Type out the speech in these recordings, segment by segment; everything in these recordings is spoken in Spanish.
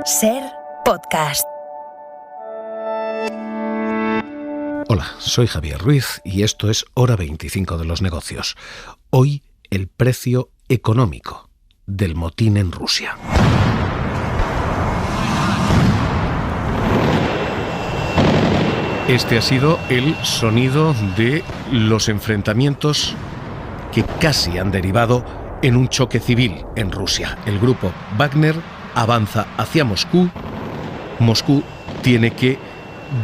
SER Podcast. Hola, soy Javier Ruiz y esto es Hora 25 de los negocios. Hoy, el precio económico del motín en Rusia. Este ha sido el sonido de los enfrentamientos que casi han derivado en un choque civil en Rusia. El grupo Wagner avanza hacia Moscú. Moscú tiene que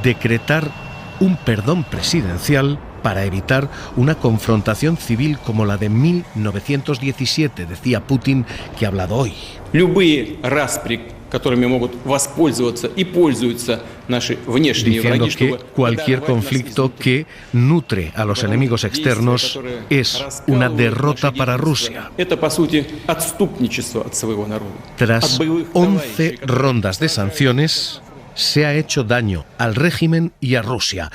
decretar un perdón presidencial para evitar una confrontación civil como la de 1917, decía Putin, que ha hablado hoy. Diciendo que cualquier conflicto que nutre a los enemigos externos es una derrota para Rusia. Tras 11 rondas de sanciones, se ha hecho daño al régimen y a Rusia.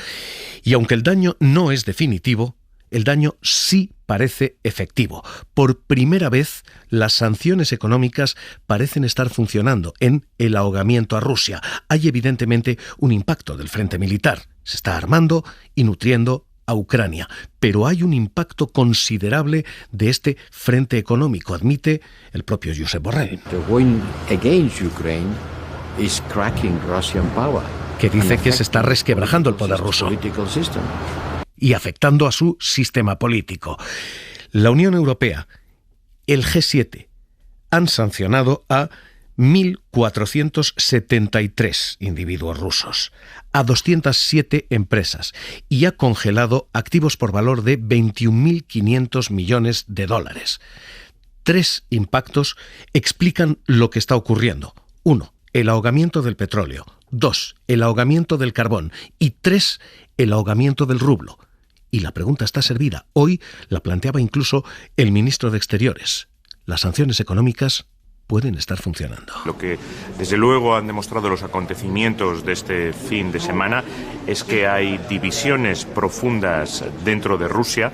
Y aunque el daño no es definitivo, el daño sí parece efectivo. Por primera vez, las sanciones económicas parecen estar funcionando en el ahogamiento a Rusia. Hay evidentemente un impacto del frente militar. Se está armando y nutriendo a Ucrania. Pero hay un impacto considerable de este frente económico, admite el propio Josep Borrell. Que dice que se está resquebrajando el poder ruso y afectando a su sistema político. La Unión Europea, el G7, han sancionado a 1.473 individuos rusos, a 207 empresas y ha congelado activos por valor de 21.500 millones de dólares. 3 impactos explican lo que está ocurriendo. 1. El ahogamiento del petróleo. 2. El ahogamiento del carbón. Y 3. El ahogamiento del rublo. Y la pregunta está servida. Hoy la planteaba incluso el ministro de Exteriores. Las sanciones económicas pueden estar funcionando. Lo que desde luego han demostrado los acontecimientos de este fin de semana es que hay divisiones profundas dentro de Rusia.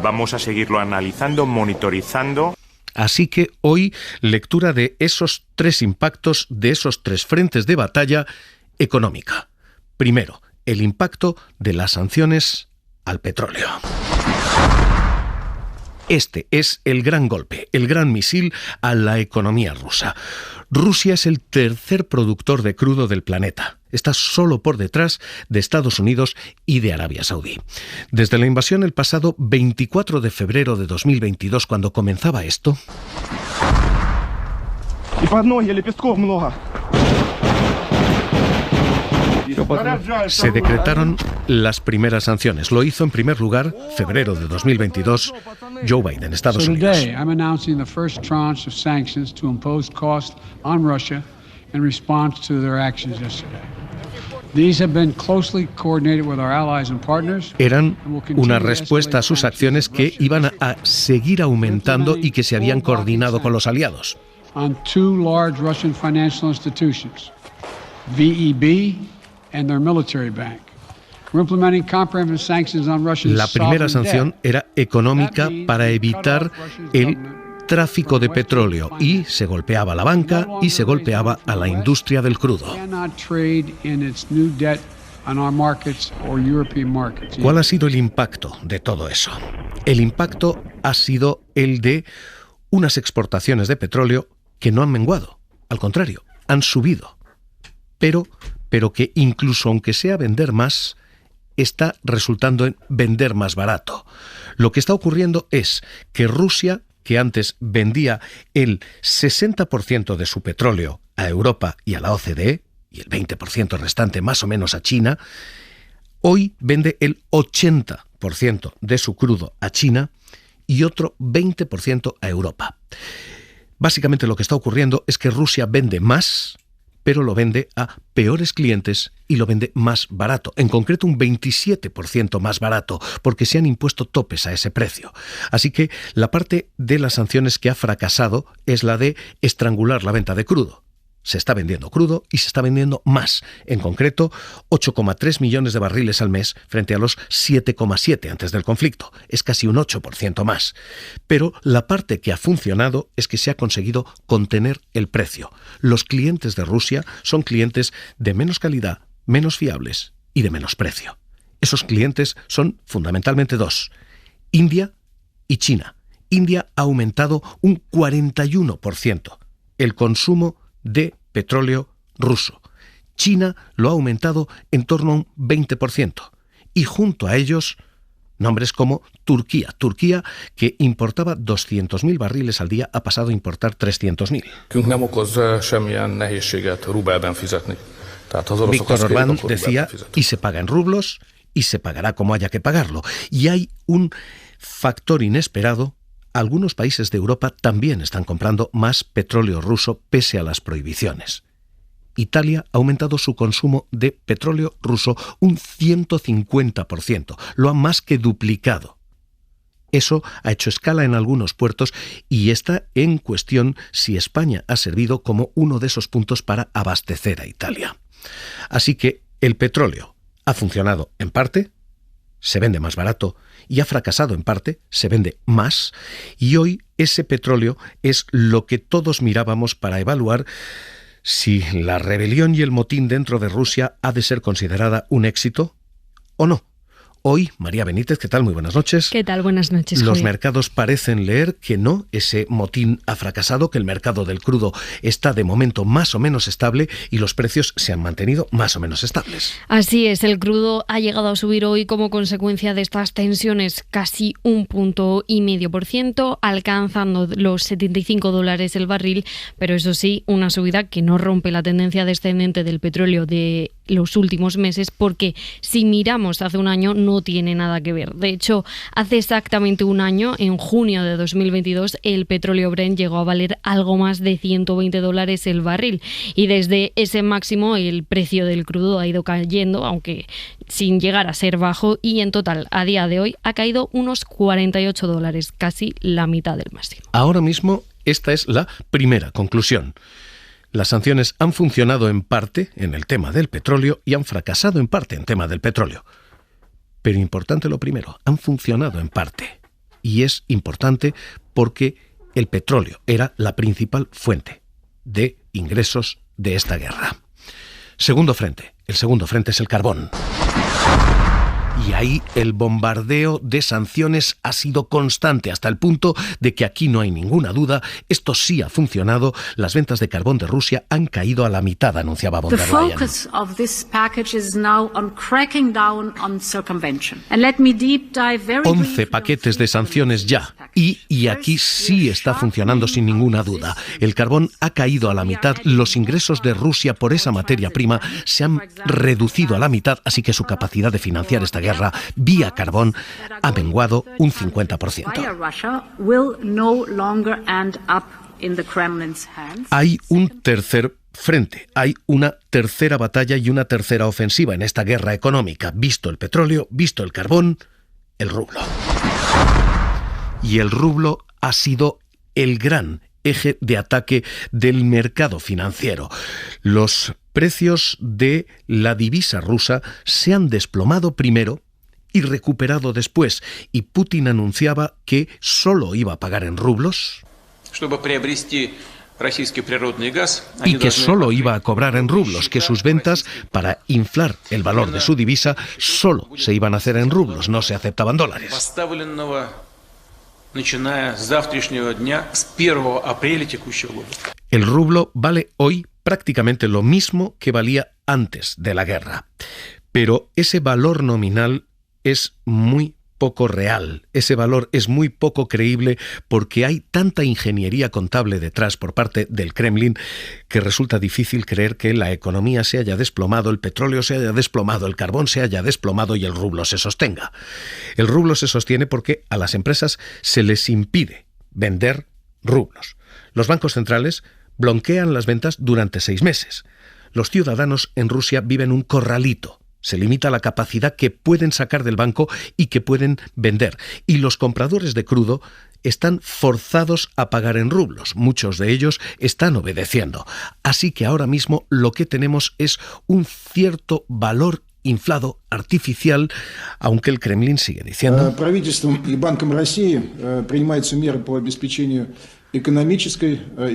Vamos a seguirlo analizando, monitorizando. Así que hoy, lectura de esos 3 impactos, de esos 3 frentes de batalla económica. Primero, el impacto de las sanciones al petróleo. Este es el gran golpe, el gran misil a la economía rusa. Rusia es el tercer productor de crudo del planeta. Está solo por detrás de Estados Unidos y de Arabia Saudí. Desde la invasión el pasado 24 de febrero de 2022, cuando comenzaba esto, se decretaron las primeras sanciones. Lo hizo en primer lugar, febrero de 2022, Joe Biden, Estados Unidos. Eran una respuesta a sus acciones que iban a seguir aumentando y que se habían coordinado con los aliados. La primera sanción era económica para evitar el tráfico de petróleo y se golpeaba a la banca y se golpeaba a la industria del crudo. ¿Cuál ha sido el impacto de todo eso? El impacto ha sido el de unas exportaciones de petróleo que no han menguado, al contrario, han subido, pero que incluso aunque sea vender más, está resultando en vender más barato. Lo que está ocurriendo es que Rusia, que antes vendía el 60% de su petróleo a Europa y a la OCDE, y el 20% restante más o menos a China, hoy vende el 80% de su crudo a China y otro 20% a Europa. Básicamente lo que está ocurriendo es que Rusia vende más, pero lo vende a peores clientes y lo vende más barato, en concreto un 27% más barato, porque se han impuesto topes a ese precio. Así que la parte de las sanciones que ha fracasado es la de estrangular la venta de crudo. se está vendiendo crudo y se está vendiendo más. En concreto, 8,3 millones de barriles al mes frente a los 7,7 antes del conflicto. Es casi un 8% más. Pero la parte que ha funcionado es que se ha conseguido contener el precio. Los clientes de Rusia son clientes de menos calidad, menos fiables y de menos precio. Esos clientes son fundamentalmente dos: India y China. India ha aumentado un 41% el consumo de petróleo ruso. China lo ha aumentado en torno a un 20%. Y junto a ellos, nombres como Turquía. Turquía, que importaba 200.000 barriles al día, ha pasado a importar 300.000. Víctor Orbán decía, y se paga en rublos, y se pagará como haya que pagarlo. Y hay un factor inesperado. Algunos países de Europa también están comprando más petróleo ruso pese a las prohibiciones. Italia ha aumentado su consumo de petróleo ruso un 150%, lo ha más que duplicado. Eso ha hecho escala en algunos puertos y está en cuestión si España ha servido como uno de esos puntos para abastecer a Italia. Así que el petróleo ha funcionado en parte, se vende más barato, y ha fracasado en parte, se vende más, y hoy ese petróleo es lo que todos mirábamos para evaluar si la rebelión y el motín dentro de Rusia ha de ser considerada un éxito o no. Hoy, María Benítez, ¿qué tal? Muy buenas noches. ¿Qué tal? Buenas noches, Los Javier. mercados parecen leer que no, ese motín ha fracasado, que el mercado del crudo está de momento más o menos estable y los precios se han mantenido más o menos estables. Así es, el crudo ha llegado a subir hoy como consecuencia de estas tensiones casi 1,5%, alcanzando los $75 el barril, pero eso sí, una subida que no rompe la tendencia descendente del petróleo de los últimos meses, porque si miramos hace un año no tiene nada que ver. De hecho, hace exactamente un año, en junio de 2022, el petróleo Brent llegó a valer algo más de $120 el barril y desde ese máximo el precio del crudo ha ido cayendo, aunque sin llegar a ser bajo, y en total a día de hoy ha caído unos $48, casi la mitad del máximo. Ahora mismo esta es la primera conclusión. Las sanciones han funcionado en parte en el tema del petróleo y han fracasado en parte en tema del petróleo. Pero importante lo primero, han funcionado en parte. Y es importante porque el petróleo era la principal fuente de ingresos de esta guerra. Segundo frente. El segundo frente es el carbón. Y ahí el bombardeo de sanciones ha sido constante hasta el punto de que aquí no hay ninguna duda, esto sí ha funcionado. Las ventas de carbón de Rusia han caído a la mitad, anunciaba von der Leyen. 11 paquetes de sanciones ya. Y aquí sí está funcionando sin ninguna duda. El carbón ha caído a la mitad, los ingresos de Rusia por esa materia prima se han reducido a la mitad, así que su capacidad de financiar esta guerra vía carbón ha menguado un 50%. Hay un tercer frente, hay una tercera batalla y una tercera ofensiva en esta guerra económica. Visto el petróleo, visto el carbón, el rublo. Y el rublo ha sido el gran eje de ataque del mercado financiero. Los precios de la divisa rusa se han desplomado primero y recuperado después, y Putin anunciaba que solo iba a pagar en rublos y que solo iba a cobrar en rublos, que sus ventas para inflar el valor de su divisa solo se iban a hacer en rublos, no se aceptaban dólares. El rublo vale hoy prácticamente lo mismo que valía antes de la guerra, pero ese valor nominal es muy poco real, ese valor es muy poco creíble porque hay tanta ingeniería contable detrás por parte del Kremlin que resulta difícil creer que la economía se haya desplomado, el petróleo se haya desplomado, el carbón se haya desplomado y el rublo se sostenga. El rublo se sostiene porque a las empresas se les impide vender rublos. Los bancos centrales bloquean las ventas durante 6 meses. Los ciudadanos en Rusia viven un corralito. Se limita la capacidad que pueden sacar del banco y que pueden vender. Y los compradores de crudo están forzados a pagar en rublos. Muchos de ellos están obedeciendo. Así que ahora mismo lo que tenemos es un cierto valor inflado, artificial, aunque el Kremlin sigue diciendo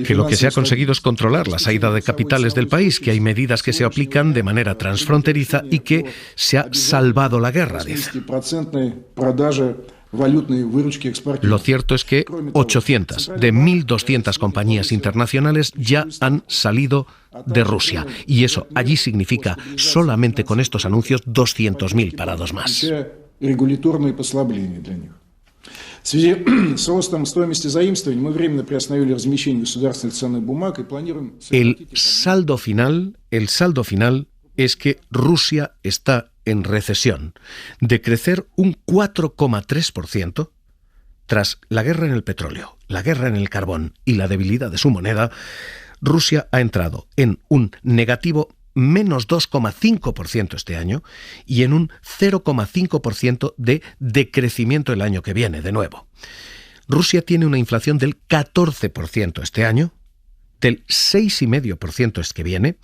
que lo que se ha conseguido es controlar la salida de capitales del país, que hay medidas que se aplican de manera transfronteriza y que se ha salvado la guerra, dice. Lo cierto es que 800 de 1.200 compañías internacionales ya han salido de Rusia. Y eso allí significa, solamente con estos anuncios, 200.000 parados más. В связи с ростом стоимости заимствований мы временно приостановили размещение государственных ценных бумаг и планируем... El saldo final es que Rusia está en recesión. De crecer un 4,3% tras la guerra en el petróleo, la guerra en el carbón y la debilidad de su moneda, Rusia ha entrado en un negativo menos 2,5% este año y en un 0,5% de decrecimiento el año que viene, de nuevo. Rusia tiene una inflación del 14% este año, del 6,5% el que viene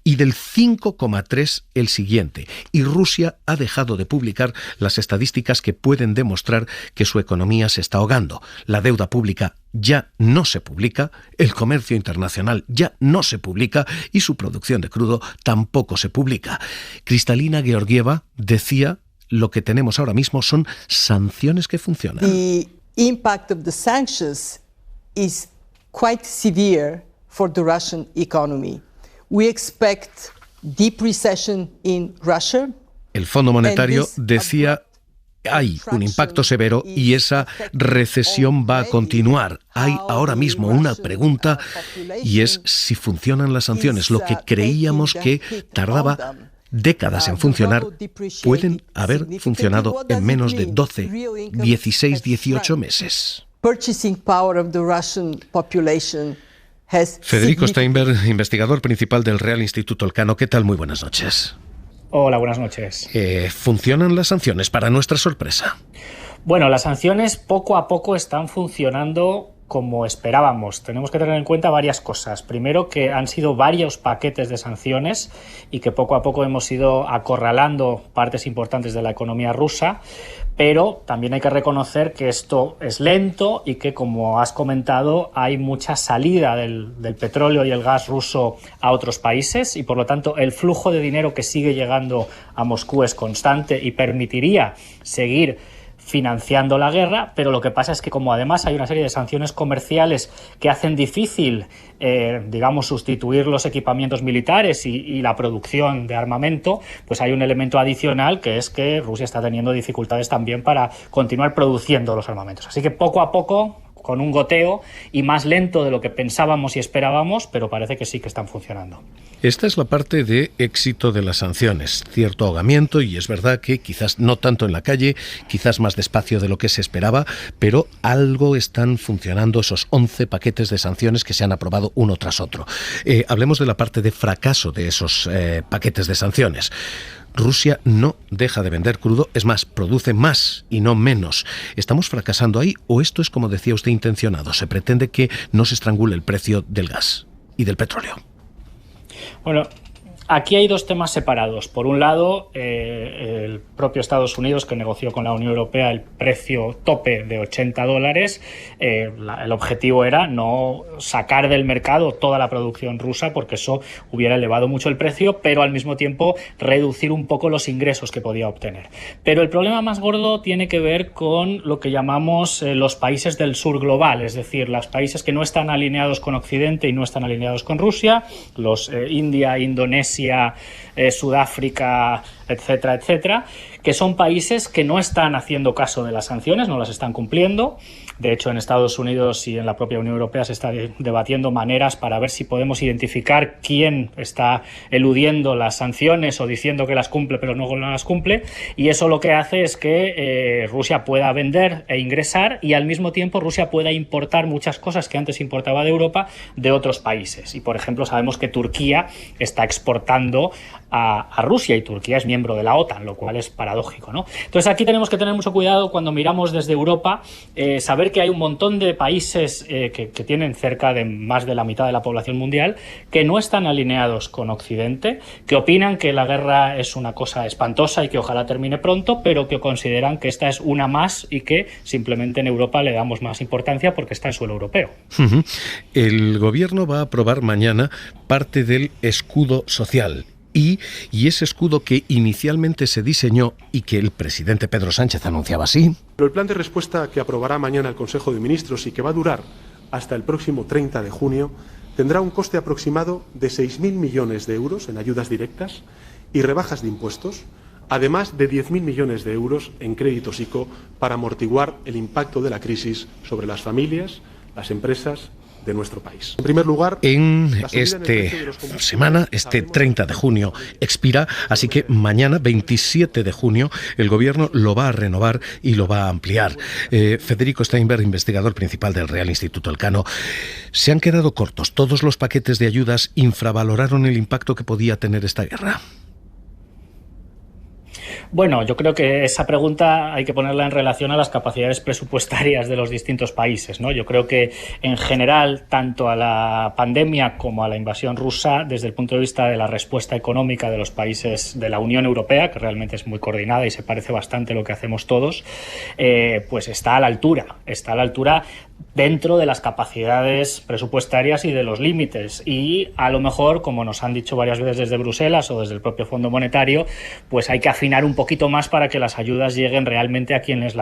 y del 5,3% el siguiente. Y Rusia ha dejado de publicar las estadísticas que pueden demostrar que su economía se está ahogando. La deuda pública ya no se publica, el comercio internacional ya no se publica y su producción de crudo tampoco se publica. Kristalina Georgieva decía: lo que tenemos ahora mismo son sanciones que funcionan. The impact of the sanctions is quite severe for the Russian economy. We expect deep recession in Russia. El Fondo Monetario decía: hay un impacto severo y esa recesión va a continuar. Hay ahora mismo una pregunta y es si funcionan las sanciones. Lo que creíamos que tardaba décadas en funcionar, pueden haber funcionado en menos de 12, 16, 18 meses. Federico Steinberg, investigador principal del Real Instituto Elcano. ¿Qué tal? Muy buenas noches. Hola, buenas noches. ¿Funcionan las sanciones para nuestra sorpresa? Bueno, las sanciones poco a poco están funcionando como esperábamos. Tenemos que tener en cuenta varias cosas. Primero, que han sido varios paquetes de sanciones y que poco a poco hemos ido acorralando partes importantes de la economía rusa, pero también hay que reconocer que esto es lento y que, como has comentado, hay mucha salida del petróleo y el gas ruso a otros países y, por lo tanto, el flujo de dinero que sigue llegando a Moscú es constante y permitiría seguir financiando la guerra, pero lo que pasa es que, como además hay una serie de sanciones comerciales que hacen difícil, sustituir los equipamientos militares y la producción de armamento, pues hay un elemento adicional, que es que Rusia está teniendo dificultades también para continuar produciendo los armamentos. Así que poco a poco, con un goteo y más lento de lo que pensábamos y esperábamos, pero parece que sí que están funcionando. Esta es la parte de éxito de las sanciones, cierto ahogamiento, y es verdad que quizás no tanto en la calle, quizás más despacio de lo que se esperaba, pero algo están funcionando esos 11 paquetes de sanciones que se han aprobado uno tras otro. Hablemos de la parte de fracaso de esos paquetes de sanciones. Rusia no deja de vender crudo, es más, produce más y no menos. ¿Estamos fracasando ahí o esto es, como decía usted, intencionado? ¿Se pretende que no se estrangule el precio del gas y del petróleo? Bueno, aquí hay dos temas separados. Por un lado, el propio Estados Unidos, que negoció con la Unión Europea el precio tope de $80. El objetivo era no sacar del mercado toda la producción rusa, porque eso hubiera elevado mucho el precio, pero al mismo tiempo reducir un poco los ingresos que podía obtener. Pero el problema más gordo tiene que ver con lo que llamamos los países del sur global, es decir, los países que no están alineados con Occidente y no están alineados con Rusia, los India, Indonesia, Sudáfrica, etcétera, etcétera, que son países que no están haciendo caso de las sanciones, no las están cumpliendo. De hecho, en Estados Unidos y en la propia Unión Europea se está debatiendo maneras para ver si podemos identificar quién está eludiendo las sanciones o diciendo que las cumple pero no las cumple, y eso lo que hace es que Rusia pueda vender e ingresar y al mismo tiempo Rusia pueda importar muchas cosas que antes importaba de Europa de otros países. Y, por ejemplo, sabemos que Turquía está exportando a Rusia y Turquía es miembro de la OTAN, lo cual es paradójico, ¿no? Entonces aquí tenemos que tener mucho cuidado cuando miramos desde Europa, saber ver que hay un montón de países que tienen cerca de más de la mitad de la población mundial que no están alineados con Occidente, que opinan que la guerra es una cosa espantosa y que ojalá termine pronto, pero que consideran que esta es una más y que simplemente en Europa le damos más importancia porque está en suelo europeo. El gobierno va a aprobar mañana parte del escudo social. Y ese escudo que inicialmente se diseñó y que el presidente Pedro Sánchez anunciaba así. Pero el plan de respuesta que aprobará mañana el Consejo de Ministros y que va a durar hasta el próximo 30 de junio tendrá un coste aproximado de 6.000 millones de euros en ayudas directas y rebajas de impuestos, además de 10.000 millones de euros en créditos ICO para amortiguar el impacto de la crisis sobre las familias, las empresas de nuestro país. En primer lugar, en esta semana, este 30 de junio, expira, así que mañana, 27 de junio, el Gobierno lo va a renovar y lo va a ampliar. Federico Steinberg, investigador principal del Real Instituto Elcano, se han quedado cortos. Todos los paquetes de ayudas infravaloraron el impacto que podía tener esta guerra. Bueno, yo creo que esa pregunta hay que ponerla en relación a las capacidades presupuestarias de los distintos países, ¿no? Yo creo que en general, tanto a la pandemia como a la invasión rusa, desde el punto de vista de la respuesta económica de los países de la Unión Europea, que realmente es muy coordinada y se parece bastante a lo que hacemos todos, pues está a la altura dentro de las capacidades presupuestarias y de los límites. Y a lo mejor, como nos han dicho varias veces desde Bruselas o desde el propio Fondo Monetario, pues hay que afinar un poquito más para que las ayudas lleguen realmente a quienes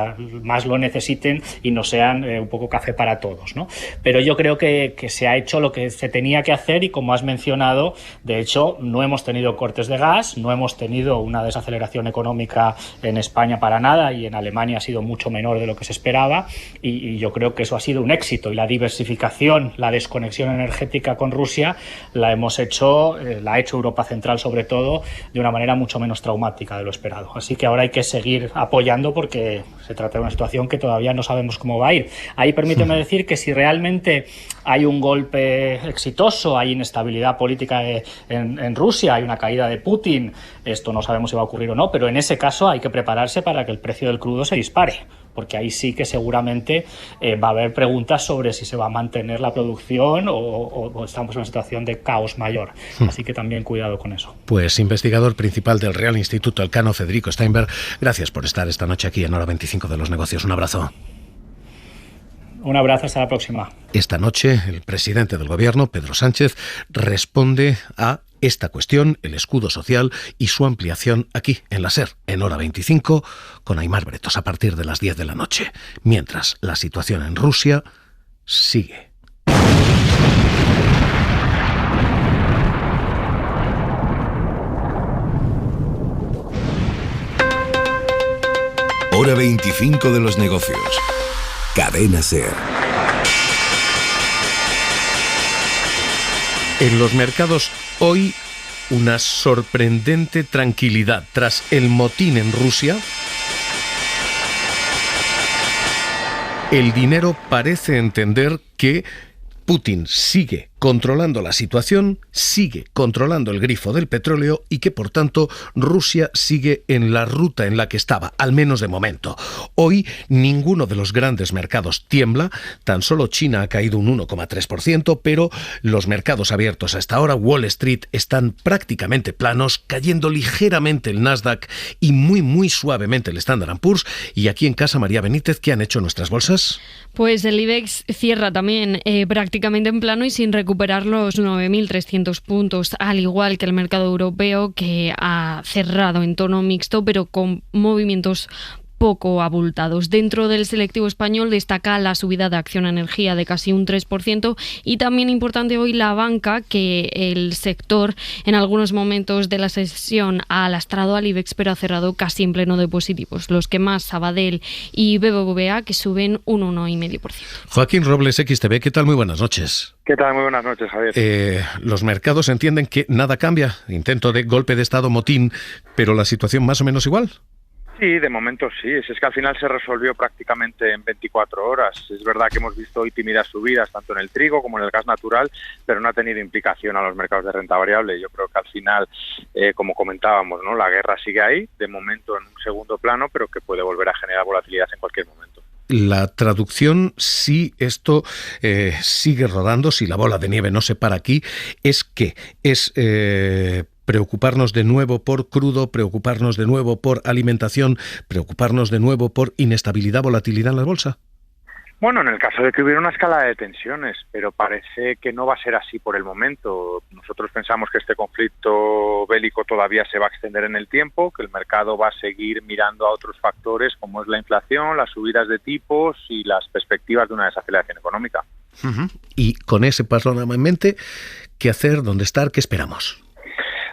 más lo necesiten y no sean un poco café para todos, ¿no? Pero yo creo que se ha hecho lo que se tenía que hacer y, como has mencionado, de hecho, no hemos tenido cortes de gas, no hemos tenido una desaceleración económica en España para nada, y en Alemania ha sido mucho menor de lo que se esperaba, y yo creo que eso ha sido un éxito. Y la diversificación, la desconexión energética con Rusia la ha hecho Europa Central, sobre todo, de una manera mucho menos traumática de lo esperado. Así que ahora hay que seguir apoyando porque se trata de una situación que todavía no sabemos cómo va a ir. Ahí permíteme decir que si realmente hay un golpe exitoso, hay inestabilidad política en Rusia, hay una caída de Putin, esto no sabemos si va a ocurrir o no, pero en ese caso hay que prepararse para que el precio del crudo se dispare, porque ahí sí que seguramente va a haber preguntas sobre si se va a mantener la producción o estamos en una situación de caos mayor. Así que también cuidado con eso. Pues investigador principal del Real Instituto Elcano, Federico Steinberg, gracias por estar esta noche aquí en Hora 25 de los Negocios. Un abrazo. Un abrazo, hasta la próxima. Esta noche el presidente del Gobierno, Pedro Sánchez, responde a esta cuestión, el escudo social y su ampliación aquí en la SER, en Hora 25, con Aimar Bretos a partir de las 10 de la noche, mientras la situación en Rusia sigue. Hora 25 de los negocios. Cadena SER. En los mercados hoy, una sorprendente tranquilidad. Tras el motín en Rusia, el dinero parece entender que Putin sigue controlando la situación, sigue controlando el grifo del petróleo y que, por tanto, Rusia sigue en la ruta en la que estaba, al menos de momento. Hoy, ninguno de los grandes mercados tiembla, tan solo China ha caído un 1,3%, pero los mercados abiertos hasta ahora, Wall Street, están prácticamente planos, cayendo ligeramente el Nasdaq y muy suavemente el Standard & Poor's. Y aquí en casa, María Benítez, ¿qué han hecho nuestras bolsas? Pues el IBEX cierra también prácticamente en plano y sin recuperar los 9.300 puntos, al igual que el mercado europeo, que ha cerrado en tono mixto, pero con movimientos poco abultados. Dentro del selectivo español destaca la subida de Acciona Energía de casi un 3% y también importante hoy la banca, que el sector en algunos momentos de la sesión ha lastrado al IBEX, pero ha cerrado casi en pleno de positivos. Los que más, Sabadell y BBVA, que suben un 1,5%. Joaquín Robles, XTV, ¿qué tal? Muy buenas noches. ¿Qué tal? Muy buenas noches, Javier. Los mercados entienden que nada cambia, intento de golpe de Estado, motín, pero la situación más o menos igual. Sí, de momento sí. Es que al final se resolvió prácticamente en 24 horas. Es verdad que hemos visto hoy tímidas subidas, tanto en el trigo como en el gas natural, pero no ha tenido implicación a los mercados de renta variable. Yo creo que al final, como comentábamos, ¿no?, la guerra sigue ahí, de momento en un segundo plano, pero que puede volver a generar volatilidad en cualquier momento. La traducción, si esto sigue rodando, si la bola de nieve no se para aquí, es que es preocuparnos de nuevo por crudo, preocuparnos de nuevo por alimentación, preocuparnos de nuevo por inestabilidad, volatilidad en la bolsa. Bueno, en el caso de que hubiera una escalada de tensiones, pero parece que no va a ser así por el momento. Nosotros pensamos que este conflicto bélico todavía se va a extender en el tiempo, que el mercado va a seguir mirando a otros factores como es la inflación, las subidas de tipos y las perspectivas de una desaceleración económica. Uh-huh. Y con ese panorama en mente, ¿qué hacer? ¿Dónde estar? ¿Qué esperamos?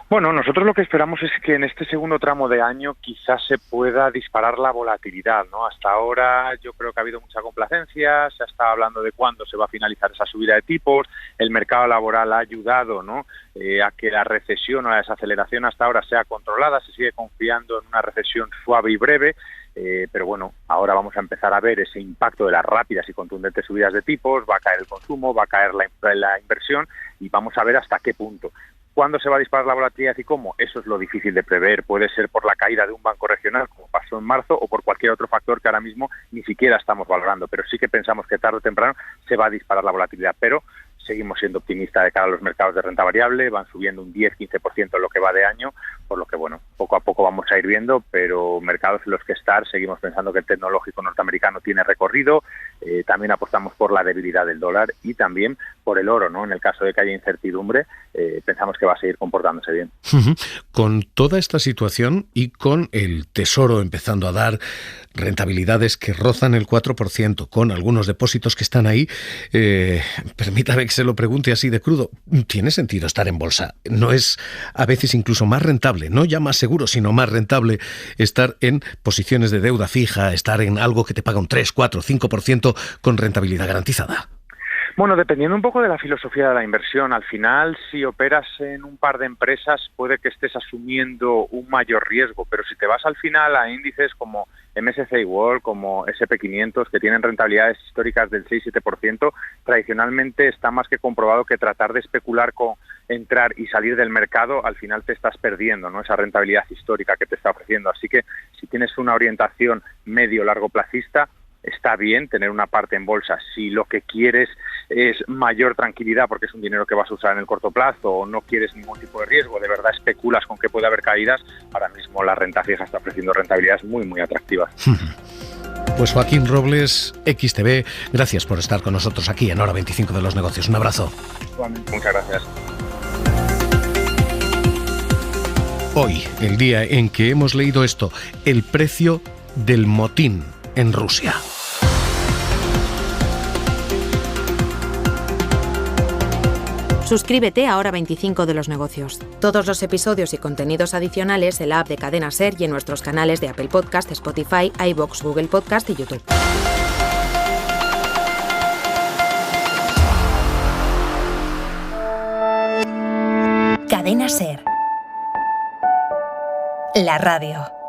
Bueno, nosotros lo que esperamos es que en este segundo tramo de año quizás se pueda disparar la volatilidad, ¿no? Hasta ahora yo creo que ha habido mucha complacencia, se ha estado hablando de cuándo se va a finalizar esa subida de tipos, el mercado laboral ha ayudado, ¿no?, a que la recesión o la desaceleración hasta ahora sea controlada, se sigue confiando en una recesión suave y breve, pero bueno, ahora vamos a empezar a ver ese impacto de las rápidas y contundentes subidas de tipos, va a caer el consumo, va a caer la inversión y vamos a ver hasta qué punto. ¿Cuándo se va a disparar la volatilidad y cómo? Eso es lo difícil de prever. Puede ser por la caída de un banco regional, como pasó en marzo, o por cualquier otro factor que ahora mismo ni siquiera estamos valorando. Pero sí que pensamos que tarde o temprano se va a disparar la volatilidad. Pero seguimos siendo optimistas de cara a los mercados de renta variable, van subiendo un 10-15% en lo que va de año, por lo que, bueno, poco a poco vamos a ir viendo, pero mercados en los que estar, seguimos pensando que el tecnológico norteamericano tiene recorrido, también apostamos por la debilidad del dólar y también por el oro, ¿no? En el caso de que haya incertidumbre, pensamos que va a seguir comportándose bien. Con toda esta situación y con el Tesoro empezando a dar rentabilidades que rozan el 4%, con algunos depósitos que están ahí, permítame que se lo pregunte así de crudo, ¿tiene sentido estar en bolsa? ¿No es a veces incluso más rentable, no ya más seguro, sino más rentable estar en posiciones de deuda fija, estar en algo que te paga un 3, 4, 5% con rentabilidad garantizada? Bueno, dependiendo un poco de la filosofía de la inversión, al final si operas en un par de empresas puede que estés asumiendo un mayor riesgo, pero si te vas al final a índices como MSCI World, como SP500, que tienen rentabilidades históricas del 6-7%, tradicionalmente está más que comprobado que tratar de especular con entrar y salir del mercado, al final te estás perdiendo, ¿no?, esa rentabilidad histórica que te está ofreciendo. Así que si tienes una orientación medio-largo plazista, está bien tener una parte en bolsa. Si lo que quieres es mayor tranquilidad porque es un dinero que vas a usar en el corto plazo o no quieres ningún tipo de riesgo, de verdad especulas con que puede haber caídas, ahora mismo la renta fija está ofreciendo rentabilidades muy, muy atractivas. Pues Joaquín Robles, XTB, gracias por estar con nosotros aquí en Hora 25 de los Negocios. Un abrazo. Muchas gracias. Hoy, el día en que hemos leído esto, el precio del motín en Rusia. Suscríbete a Hora 25 de los Negocios. Todos los episodios y contenidos adicionales en la app de Cadena SER y en nuestros canales de Apple Podcast, Spotify, iVoox, Google Podcast y YouTube. Cadena SER. La radio.